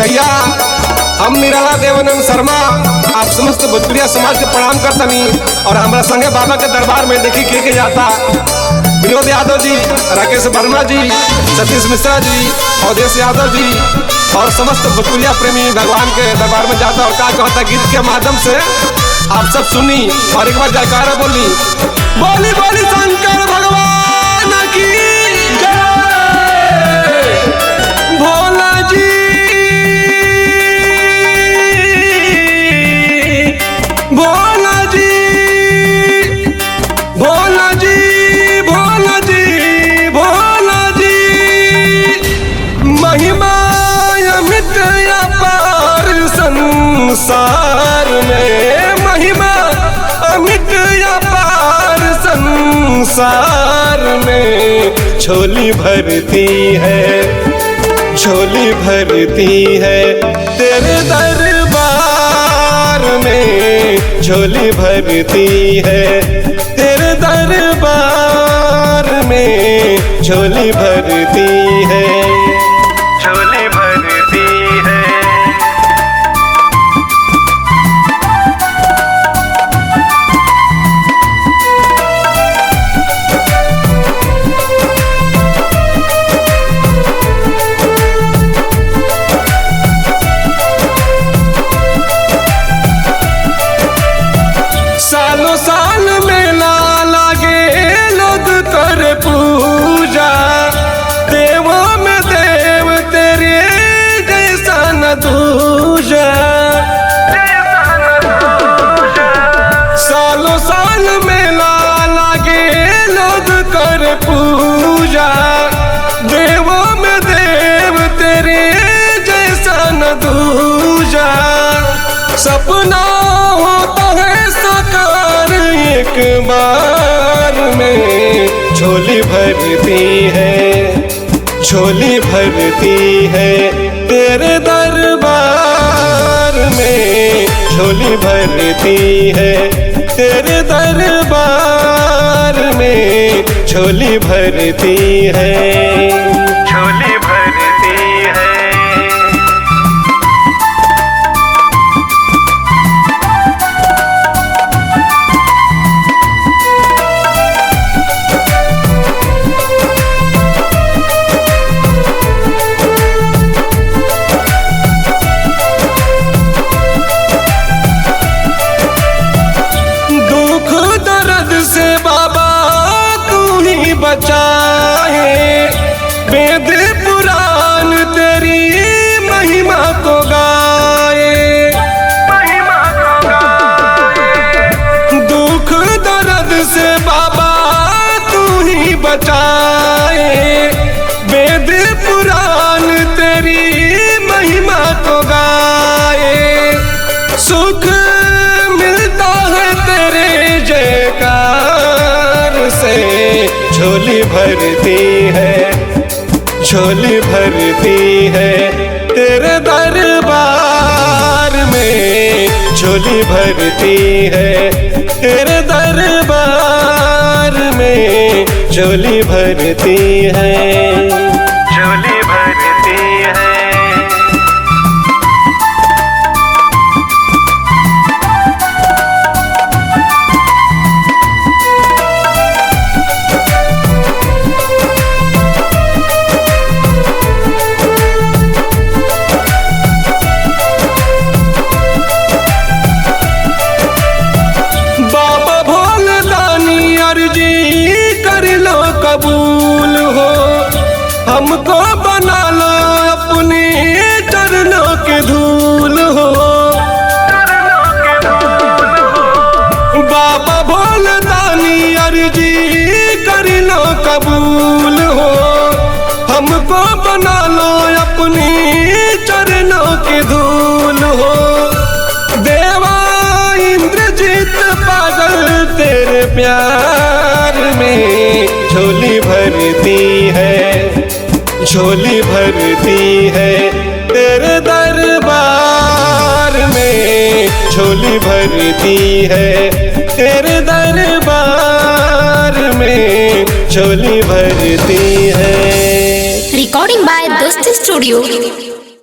भैया, हम निराला देवानंद शर्मा आप समस्त भोजपुरिया समाज के प्रणाम करतनी। और हमारा संगे बाबा के दरबार में देखी के जाता विनोद यादव जी, राकेश वर्मा जी, सतीश मिश्रा जी, अवधेश यादव जी और समस्त भोजपुरिया प्रेमी भगवान के दरबार में जाता। और क्या कहता गीत के माध्यम से आप सब सुनी और एक बार जयकारा बोली, बोली बोली शंकर भगवान की जय। भोला जी भोला जी भोला जी भोला जी भोला जी, महिमा अमित अपार संसार में, महिमा अमित अपार संसार में। झोली भरती है, झोली भरती है तेरे दरबार में, झोली भरती है तेरे दरबार में, झोली भरती है, झोली भरती है। सालों साल मेला लागे लोग कर पूजा, देवों में देव तेरे जैसा न दूजा। सालों साल मेला लागे लोग कर पूजा, देवों में देव तेरे जैसा न दूजा। सपना होता है साकार एक बार में, झोली भरती है, झोली भरती है तेरे दरबार में, झोली भरती है तेरे दरबार में, झोली भरती है, झोली भरती है। बचाए वेद पुराण तेरी महिमा को गाए, महिमा को गाए। दुख दर्द से बाबा तू ही बचाए, वेद पुराण तेरी महिमा को गाए। सुख मिलता है तेरे जयकार से, झोली भरती है, झोली भरती है तेरे दरबार में, झोली भरती है तेरे दरबार में, झोली भरती है, झोली भरती है। कबूल हो हमको बना लो अपने चरणों के धूल हो, बाबा भोलेदानी अर्जी कर लो कबूल हो, हमको बना लो अपने चरणों के धूल हो। देवा इंद्रजीत पागल तेरे प्यार में, झोली भरती है, झोली भरती है तेरे दरबार में, झोली भरती है तेरे दरबार में, झोली भरती है। रिकॉर्डिंग बाय दोस्त स्टूडियो।